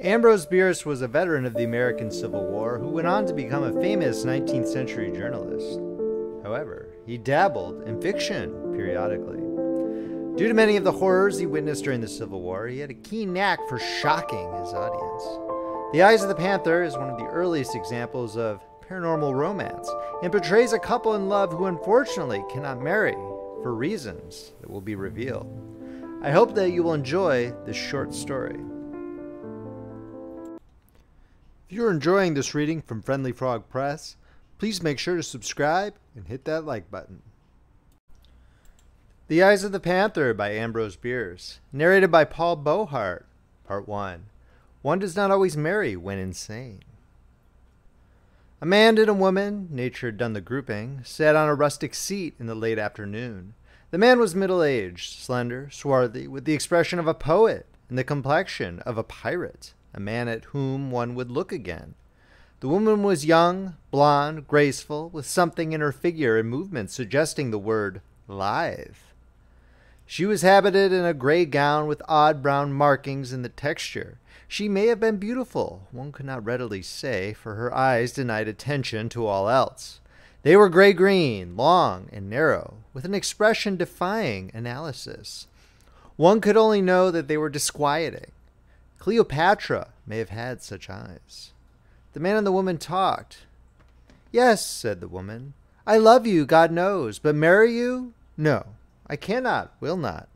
Ambrose Bierce was a veteran of the American Civil War who went on to become a famous 19th century journalist. However, he dabbled in fiction periodically. Due to many of the horrors he witnessed during the Civil War, he had a keen knack for shocking his audience. The Eyes of the Panther is one of the earliest examples of paranormal romance and portrays a couple in love who unfortunately cannot marry for reasons that will be revealed. I hope that you will enjoy this short story. If you're enjoying this reading from Friendly Frog Press, please make sure to subscribe and hit that like button. The Eyes of the Panther by Ambrose Bierce, narrated by Beauheart, Part 1. One does not always marry when insane. A man and a woman, nature had done the grouping, sat on a rustic seat in the late afternoon. The man was middle-aged, slender, swarthy, with the expression of a poet and the complexion of a pirate, a man at whom one would look again. The woman was young, blonde, graceful, with something in her figure and movements suggesting the word lithe. She was habited in a gray gown with odd brown markings in the texture. She may have been beautiful, one could not readily say, for her eyes denied attention to all else. They were gray-green, long and narrow, with an expression defying analysis. One could only know that they were disquieting. Cleopatra may have had such eyes. The man and the woman talked. "Yes," said the woman, "I love you, God knows, but marry you? No, I cannot, will not."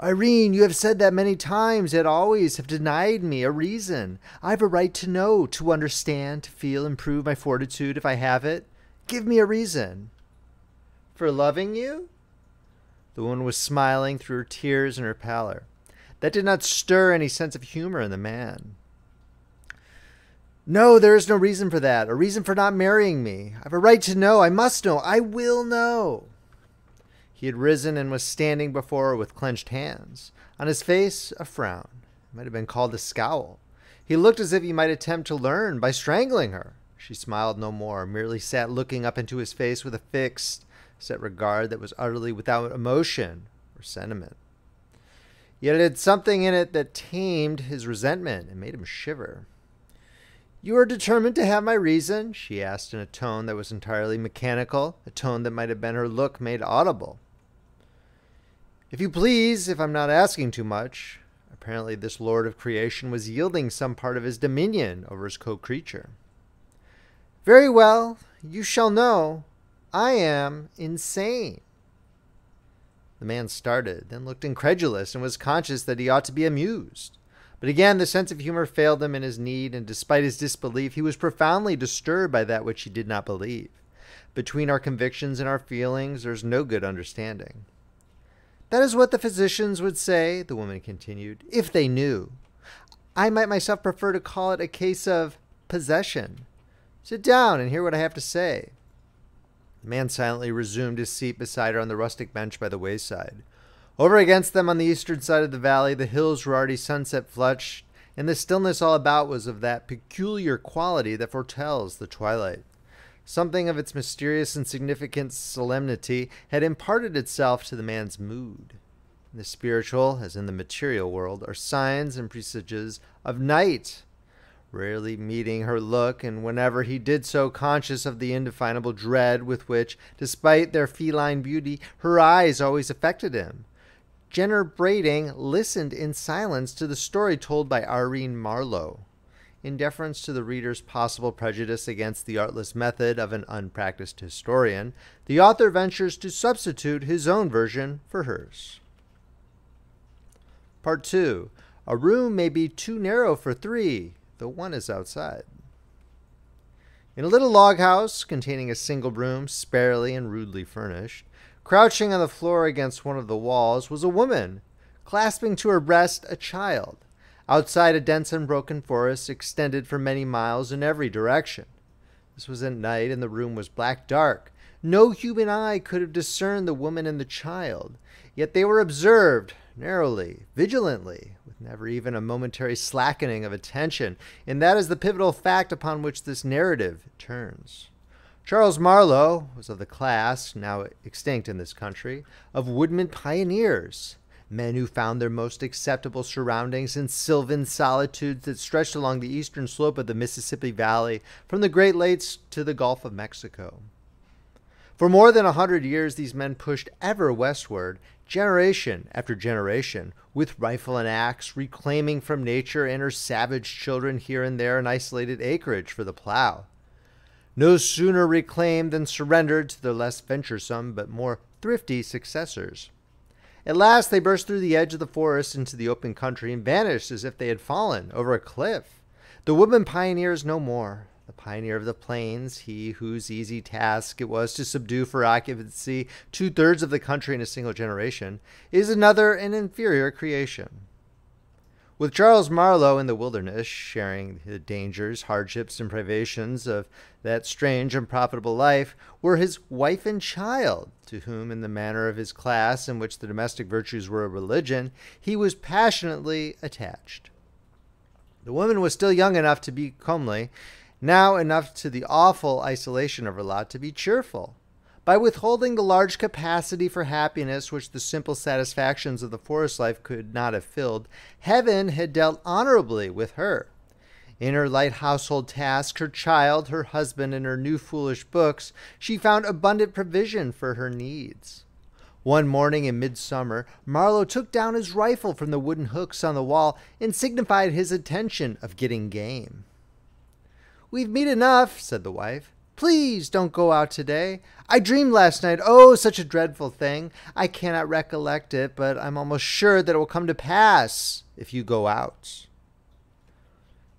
"Irene, you have said that many times, yet always have denied me a reason. I have a right to know, to understand, to feel, and prove my fortitude if I have it. Give me a reason." "For loving you?" The woman was smiling through her tears and her pallor. That did not stir any sense of humor in the man. "No, there is no reason for that, a reason for not marrying me. I have a right to know, I must know, I will know." He had risen and was standing before her with clenched hands. On his face, a frown. It might have been called a scowl. He looked as if he might attempt to learn by strangling her. She smiled no more, merely sat looking up into his face with a fixed, set regard that was utterly without emotion or sentiment. Yet it had something in it that tamed his resentment and made him shiver. "You are determined to have my reason?" she asked in a tone that was entirely mechanical, a tone that might have been her look made audible. "If you please, if I'm not asking too much." Apparently this lord of creation was yielding some part of his dominion over his co-creature. "Very well, you shall know. I am insane." The man started, then looked incredulous and was conscious that he ought to be amused. But again the sense of humor failed him in his need, and despite his disbelief, he was profoundly disturbed by that which he did not believe. Between our convictions and our feelings, there is no good understanding. "That is what the physicians would say," the woman continued, "if they knew. I might myself prefer to call it a case of possession. Sit down and hear what I have to say." The man silently resumed his seat beside her on the rustic bench by the wayside. Over against them on the eastern side of the valley, the hills were already sunset flushed, and the stillness all about was of that peculiar quality that foretells the twilight. Something of its mysterious and significant solemnity had imparted itself to the man's mood. In the spiritual, as in the material world, are signs and presages of night. Rarely meeting her look, and whenever he did so, conscious of the indefinable dread with which, despite their feline beauty, her eyes always affected him, Jenner Brading listened in silence to the story told by Irene Marlowe. In deference to the reader's possible prejudice against the artless method of an unpracticed historian, the author ventures to substitute his own version for hers. Part 2. A room may be too narrow for three, though one is outside. In a little log house containing a single room, sparely and rudely furnished, crouching on the floor against one of the walls, was a woman, clasping to her breast a child. Outside, a dense unbroken forest extended for many miles in every direction. This was at night, and the room was black dark. No human eye could have discerned the woman and the child, yet they were observed narrowly, vigilantly, with never even a momentary slackening of attention, and that is the pivotal fact upon which this narrative turns. Charles Marlowe was of the class, now extinct in this country, of woodman pioneers. Men who found their most acceptable surroundings in sylvan solitudes that stretched along the eastern slope of the Mississippi Valley from the Great Lakes to the Gulf of Mexico. For more than 100 years, these men pushed ever westward, generation after generation, with rifle and axe, reclaiming from nature and her savage children here and there an isolated acreage for the plow. No sooner reclaimed than surrendered to their less venturesome but more thrifty successors. At last they burst through the edge of the forest into the open country and vanished as if they had fallen over a cliff. The woodman pioneer is no more. The pioneer of the plains, he whose easy task it was to subdue for occupancy 2/3 of the country in a single generation, is another and inferior creation. With Charles Marlowe in the wilderness, sharing the dangers, hardships, and privations of that strange and profitable life, were his wife and child, to whom, in the manner of his class, in which the domestic virtues were a religion, he was passionately attached. The woman was still young enough to be comely, now enough to the awful isolation of her lot to be cheerful. By withholding the large capacity for happiness which the simple satisfactions of the forest life could not have filled, heaven had dealt honorably with her. In her light household tasks, her child, her husband, and her new foolish books, she found abundant provision for her needs. One morning in midsummer, Marlowe took down his rifle from the wooden hooks on the wall and signified his intention of getting game. "We've meat enough," said the wife. "Please don't go out today. I dreamed last night, oh, such a dreadful thing. I cannot recollect it, but I'm almost sure that it will come to pass if you go out."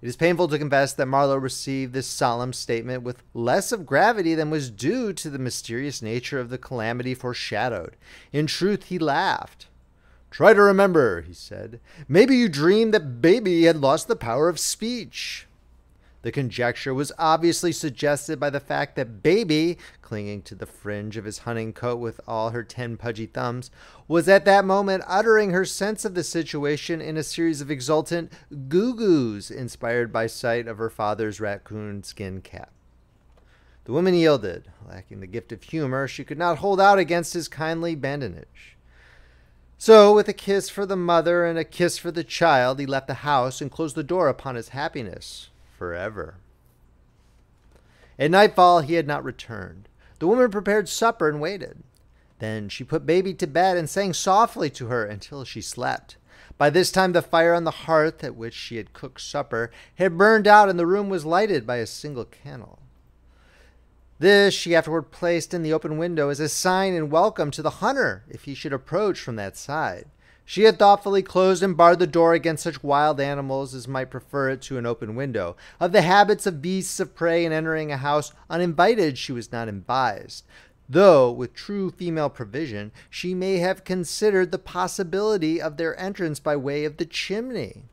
It is painful to confess that Marlowe received this solemn statement with less of gravity than was due to the mysterious nature of the calamity foreshadowed. In truth, he laughed. "Try to remember," he said. "Maybe you dreamed that baby had lost the power of speech." The conjecture was obviously suggested by the fact that baby, clinging to the fringe of his hunting coat with all her 10 pudgy thumbs, was at that moment uttering her sense of the situation in a series of exultant goo-goos inspired by sight of her father's raccoon skin cap. The woman yielded. Lacking the gift of humor, she could not hold out against his kindly badinage. So, with a kiss for the mother and a kiss for the child, he left the house and closed the door upon his happiness. Forever. At nightfall, he had not returned. The woman prepared supper and waited. Then she put baby to bed and sang softly to her until she slept. By this time, the fire on the hearth at which she had cooked supper had burned out, and the room was lighted by a single candle. This she afterward placed in the open window as a sign and welcome to the hunter if he should approach from that side. She had thoughtfully closed and barred the door against such wild animals as might prefer it to an open window. Of the habits of beasts of prey in entering a house uninvited, she was not advised, though with true female provision she may have considered the possibility of their entrance by way of the chimney.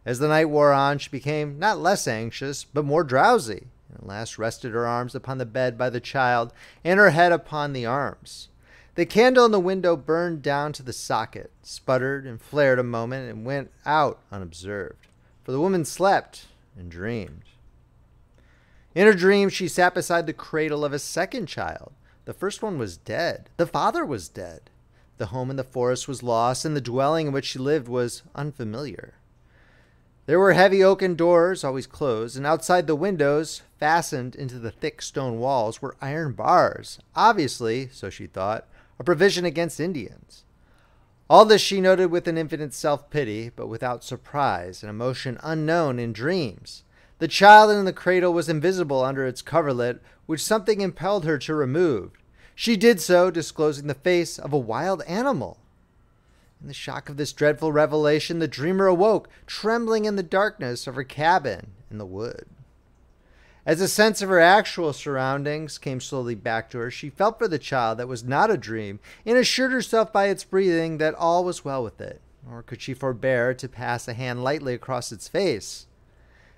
As the night wore on, she became not less anxious, but more drowsy, and at last rested her arms upon the bed by the child and her head upon the arms. The candle in the window burned down to the socket, sputtered and flared a moment, and went out unobserved, for the woman slept and dreamed. In her dream, she sat beside the cradle of a second child. The first one was dead. The father was dead. The home in the forest was lost, and the dwelling in which she lived was unfamiliar. There were heavy oaken doors, always closed, and outside the windows, fastened into the thick stone walls, were iron bars, obviously, so she thought, a provision against Indians. All this she noted with an infinite self-pity, but without surprise, an emotion unknown in dreams. The child in the cradle was invisible under its coverlet, which something impelled her to remove. She did so, disclosing the face of a wild animal. In the shock of this dreadful revelation, the dreamer awoke, trembling in the darkness of her cabin in the wood. As a sense of her actual surroundings came slowly back to her, she felt for the child that was not a dream, and assured herself by its breathing that all was well with it, nor could she forbear to pass a hand lightly across its face.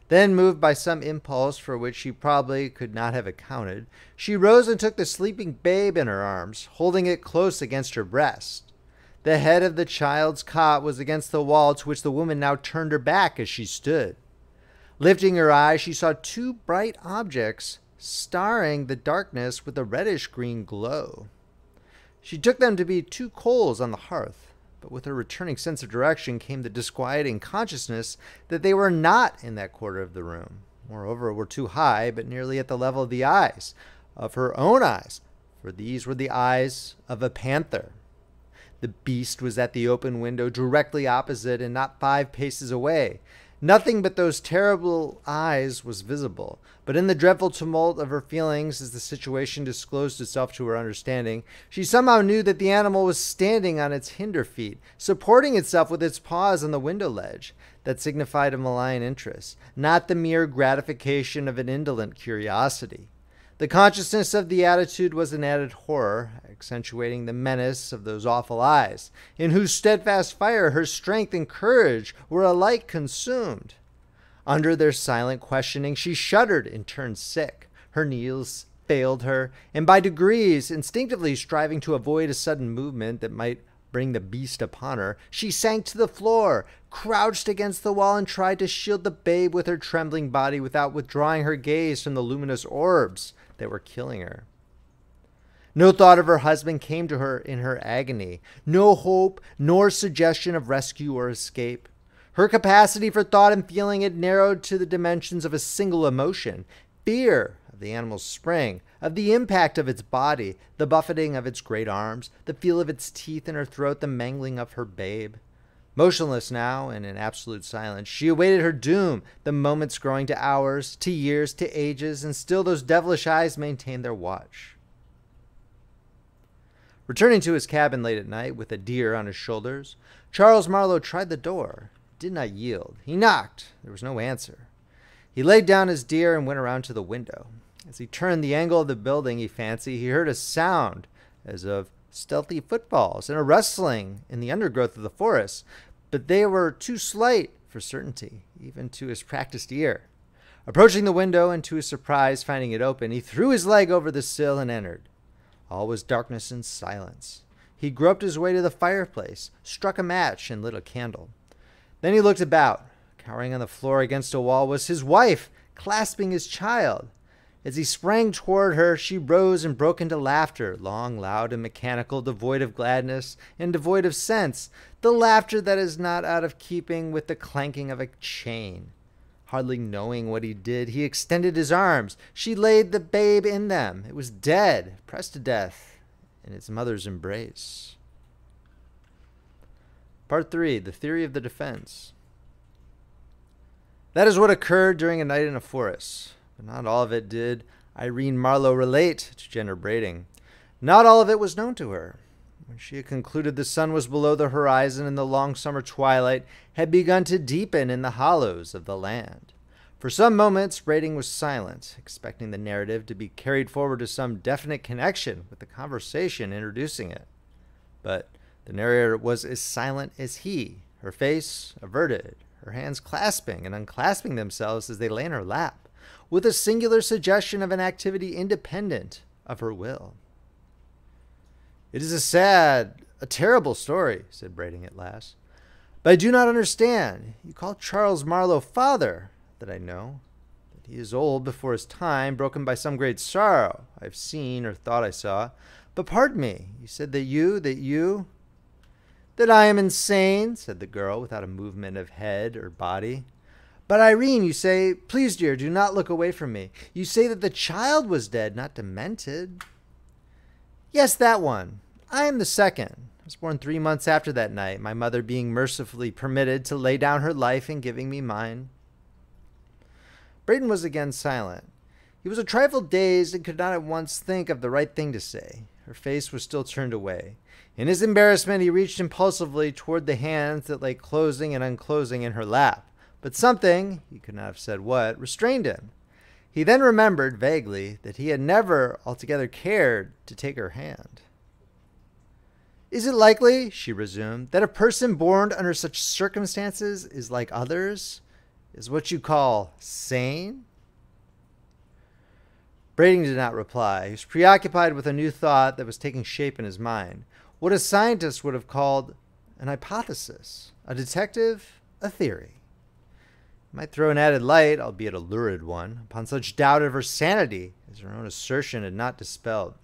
Then, moved by some impulse for which she probably could not have accounted, she rose and took the sleeping babe in her arms, holding it close against her breast. The head of the child's cot was against the wall, to which the woman now turned her back as she stood. Lifting her eyes, she saw 2 bright objects starring the darkness with a reddish-green glow. She took them to be 2 coals on the hearth. but with her returning sense of direction came the disquieting consciousness that they were not in that quarter of the room. Moreover, were too high, but nearly at the level of the eyes, of her own eyes, for these were the eyes of a panther. The beast was at the open window directly opposite and not 5 paces away. Nothing but those terrible eyes was visible, but in the dreadful tumult of her feelings as the situation disclosed itself to her understanding, she somehow knew that the animal was standing on its hinder feet, supporting itself with its paws on the window ledge. That signified a malign interest, not the mere gratification of an indolent curiosity. The consciousness of the attitude was an added horror, accentuating the menace of those awful eyes, in whose steadfast fire her strength and courage were alike consumed. Under their silent questioning, she shuddered and turned sick. Her knees failed her, and by degrees, instinctively striving to avoid a sudden movement that might bring the beast upon her, she sank to the floor, crouched against the wall, and tried to shield the babe with her trembling body without withdrawing her gaze from the luminous orbs that were killing her. No thought of her husband came to her in her agony, no hope nor suggestion of rescue or escape. Her capacity for thought and feeling had narrowed to the dimensions of a single emotion, fear of the animal's spring, of the impact of its body, the buffeting of its great arms, the feel of its teeth in her throat, the mangling of her babe. Motionless now and in absolute silence, she awaited her doom, the moments growing to hours, to years, to ages, and still those devilish eyes maintained their watch. Returning to his cabin late at night with a deer on his shoulders, Charles Marlowe tried the door. It did not yield. He knocked. There was no answer. He laid down his deer and went around to the window. As he turned the angle of the building, he fancied he heard a sound as of stealthy footfalls and a rustling in the undergrowth of the forest, but they were too slight for certainty, even to his practiced ear. Approaching the window and to his surprise finding it open, he threw his leg over the sill and entered. All was darkness and silence. He groped his way to the fireplace, struck a match, and lit a candle. Then he looked about. Cowering on the floor against a wall was his wife, clasping his child. As he sprang toward her, she rose and broke into laughter, long, loud, and mechanical, devoid of gladness and devoid of sense, the laughter that is not out of keeping with the clanking of a chain. Hardly knowing what he did, he extended his arms. She laid the babe in them. It was dead, pressed to death in its mother's embrace. Part 3, the theory of the defense. That is what occurred during a night in a forest. But not all of it did Irene Marlowe relate to Jenner Brading. Not all of it was known to her. When she had concluded the sun was below the horizon and the long summer twilight had begun to deepen in the hollows of the land. For some moments, Brading was silent, expecting the narrative to be carried forward to some definite connection with the conversation introducing it. But the narrator was as silent as he, her face averted, her hands clasping and unclasping themselves as they lay in her lap, with a singular suggestion of an activity independent of her will. "It is a sad, a terrible story," said Brading at last. "But I do not understand. You call Charles Marlowe father, that I know. That he is old before his time, broken by some great sorrow I have seen or thought I saw. But pardon me, you said that I am insane," said the girl, without a movement of head or body. "But Irene, you say, please dear, do not look away from me. You say that the child was dead, not demented." "Yes, that one. I am the second. I was born 3 months after that night, my mother being mercifully permitted to lay down her life in giving me mine." Braden was again silent. He was a trifle dazed and could not at once think of the right thing to say. Her face was still turned away. In his embarrassment, he reached impulsively toward the hands that lay closing and unclosing in her lap. But something, he could not have said what, restrained him. He then remembered, vaguely, that he had never altogether cared to take her hand. "Is it likely," she resumed, "that a person born under such circumstances is like others, is what you call sane?" Brading did not reply. He was preoccupied with a new thought that was taking shape in his mind. What a scientist would have called an hypothesis, a detective, a theory. It might throw an added light, albeit a lurid one, upon such doubt of her sanity as her own assertion had not dispelled.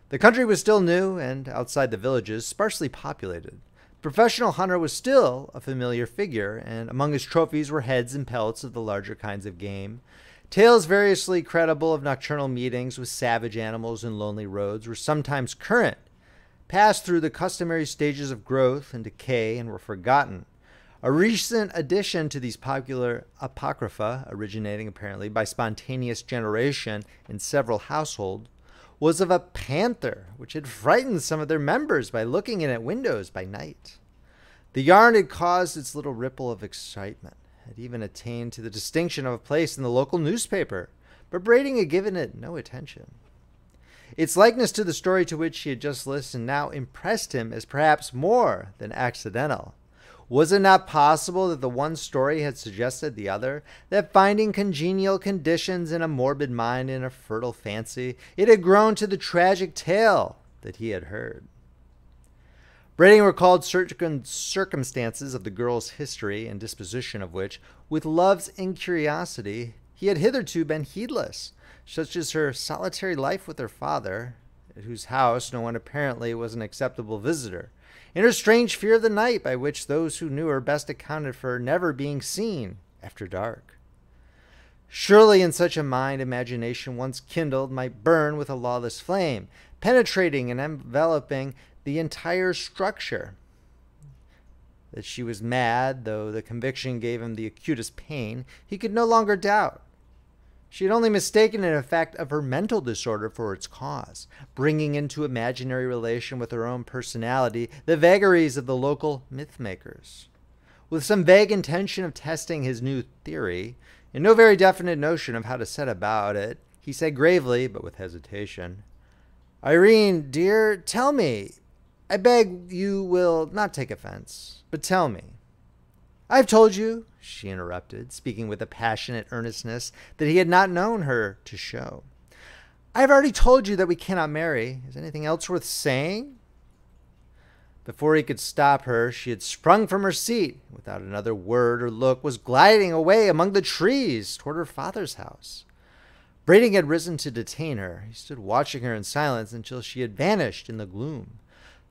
The country was still new and, outside the villages, sparsely populated. Professional hunter was still a familiar figure, and among his trophies were heads and pelts of the larger kinds of game. Tales variously credible of nocturnal meetings with savage animals in lonely roads were sometimes current, passed through the customary stages of growth and decay, and were forgotten. A recent addition to these popular apocrypha, originating apparently by spontaneous generation in several households, was of a panther, which had frightened some of their members by looking in at windows by night. The yarn had caused its little ripple of excitement, had even attained to the distinction of a place in the local newspaper, but Brading had given it no attention. Its likeness to the story to which he had just listened now impressed him as perhaps more than accidental. Was it not possible that the one story had suggested the other, that finding congenial conditions in a morbid mind and a fertile fancy, it had grown to the tragic tale that he had heard? Brading recalled certain circumstances of the girl's history and disposition of which, with love's incuriosity, he had hitherto been heedless, such as her solitary life with her father, at whose house no one apparently was an acceptable visitor, and her strange fear of the night, by which those who knew her best accounted for her never being seen after dark. Surely in such a mind, imagination once kindled might burn with a lawless flame, penetrating and enveloping the entire structure. That she was mad, though the conviction gave him the acutest pain, he could no longer doubt. She had only mistaken an effect of her mental disorder for its cause, bringing into imaginary relation with her own personality the vagaries of the local myth-makers. With some vague intention of testing his new theory, and no very definite notion of how to set about it, he said gravely, but with hesitation, "Irene, dear, tell me. I beg you will not take offense, but tell me." "I've told you," she interrupted, speaking with a passionate earnestness that he had not known her to show. "I have already told you that we cannot marry. Is anything else worth saying?" Before he could stop her, she had sprung from her seat, without another word or look, was gliding away among the trees toward her father's house. Brading had risen to detain her. He stood watching her in silence until she had vanished in the gloom.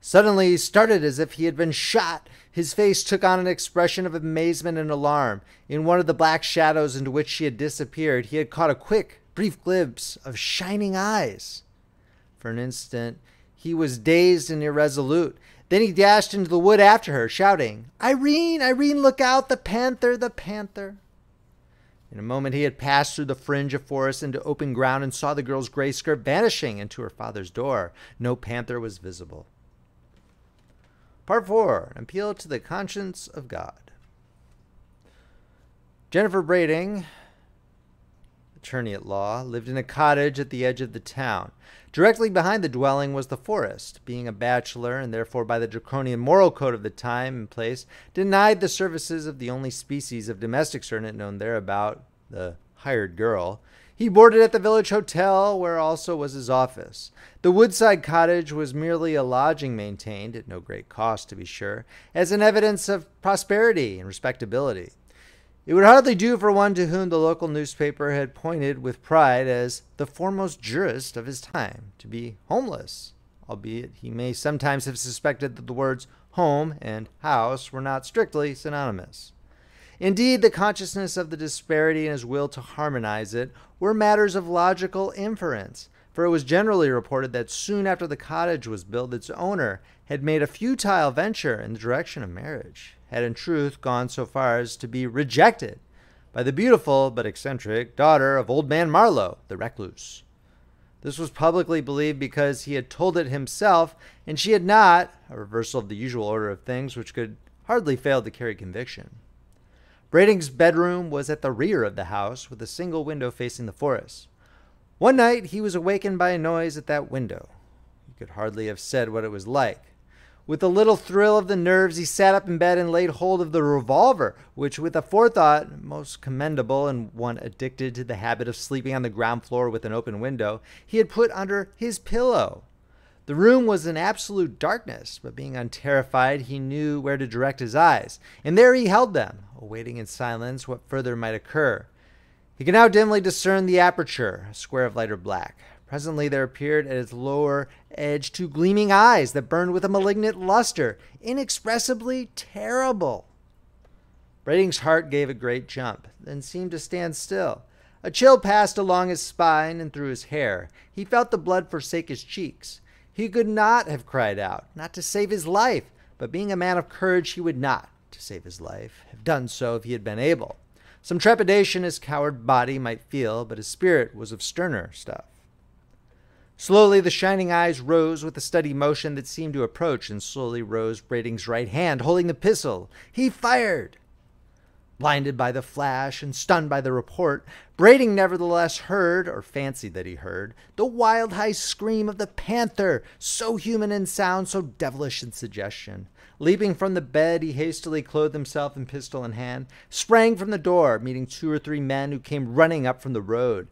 Suddenly he started as if he had been shot. His face took on an expression of amazement and alarm. In one of the black shadows into which she had disappeared, he had caught a quick, brief glimpse of shining eyes. For an instant, he was dazed and irresolute. Then he dashed into the wood after her, shouting, "Irene, Irene, look out, the panther, the panther." In a moment he had passed through the fringe of forest into open ground and saw the girl's gray skirt vanishing into her father's door. No panther was visible. Part 4. An appeal to the conscience of God. Jennifer Brading, attorney at law, lived in a cottage at the edge of the town. Directly behind the dwelling was the forest. Being a bachelor, and therefore by the draconian moral code of the time and place, denied the services of the only species of domestic servant known thereabout, the hired girl, he boarded at the village hotel, where also was his office. The woodside cottage was merely a lodging maintained, at no great cost to be sure, as an evidence of prosperity and respectability. It would hardly do for one to whom the local newspaper had pointed with pride as the foremost jurist of his time to be homeless, albeit he may sometimes have suspected that the words home and house were not strictly synonymous. Indeed, the consciousness of the disparity and his will to harmonize it were matters of logical inference, for it was generally reported that soon after the cottage was built, its owner had made a futile venture in the direction of marriage, had in truth gone so far as to be rejected by the beautiful but eccentric daughter of old man Marlowe, the recluse. This was publicly believed because he had told it himself, and she had not, a reversal of the usual order of things which could hardly fail to carry conviction. Brading's bedroom was at the rear of the house, with a single window facing the forest. One night he was awakened by a noise at that window. He could hardly have said what it was like. With a little thrill of the nerves, he sat up in bed and laid hold of the revolver, which, with a forethought most commendable in one addicted to the habit of sleeping on the ground floor with an open window, he had put under his pillow. The room was in absolute darkness, but being unterrified, he knew where to direct his eyes, and there he held them, awaiting in silence what further might occur. He could now dimly discern the aperture, a square of lighter black. Presently there appeared at its lower edge 2 gleaming eyes that burned with a malignant luster, inexpressibly terrible. Braiding's heart gave a great jump, then seemed to stand still. A chill passed along his spine and through his hair. He felt the blood forsake his cheeks. He could not have cried out, not to save his life, but being a man of courage, he would not, to save his life, have done so if he had been able. Some trepidation his coward body might feel, but his spirit was of sterner stuff. Slowly the shining eyes rose with a steady motion that seemed to approach, and slowly rose Braiding's right hand, holding the pistol. He fired! Blinded by the flash and stunned by the report, Braiding nevertheless heard, or fancied that he heard, the wild high scream of the Panther, so human in sound, so devilish in suggestion. Leaping from the bed, he hastily clothed himself in pistol in hand, sprang from the door, meeting 2 or 3 men who came running up from the road.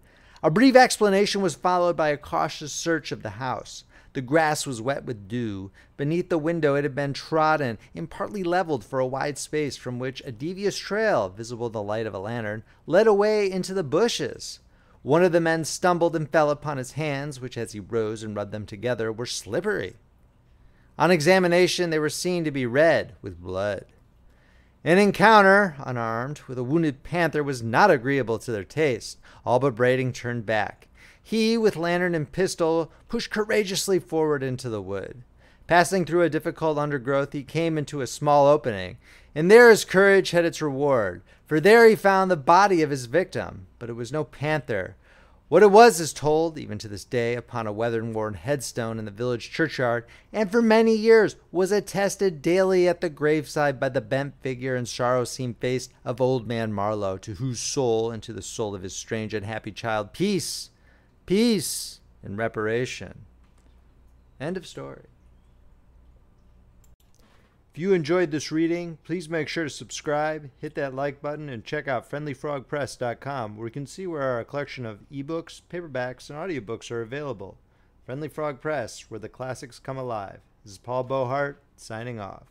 A brief explanation was followed by a cautious search of the house. The grass was wet with dew. Beneath the window it had been trodden and partly leveled for a wide space from which a devious trail, visible in the light of a lantern, led away into the bushes. One of the men stumbled and fell upon his hands, which as he rose and rubbed them together were slippery. On examination they were seen to be red with blood. An encounter, unarmed, with a wounded panther was not agreeable to their taste. All but Braiding turned back. He, with lantern and pistol, pushed courageously forward into the wood. Passing through a difficult undergrowth, he came into a small opening, and there his courage had its reward, for there he found the body of his victim, but it was no panther. What it was is told, even to this day, upon a weather-worn headstone in the village churchyard, and for many years was attested daily at the graveside by the bent figure and sorrow-seamed face of old man Marlowe, to whose soul and to the soul of his strange unhappy child, peace, peace, and reparation. End of story. If you enjoyed this reading, please make sure to subscribe, hit that like button, and check out friendlyfrogpress.com, where you can see where our collection of ebooks, paperbacks, and audiobooks are available. Friendly Frog Press, where the classics come alive. This is Paul Beauheart, signing off.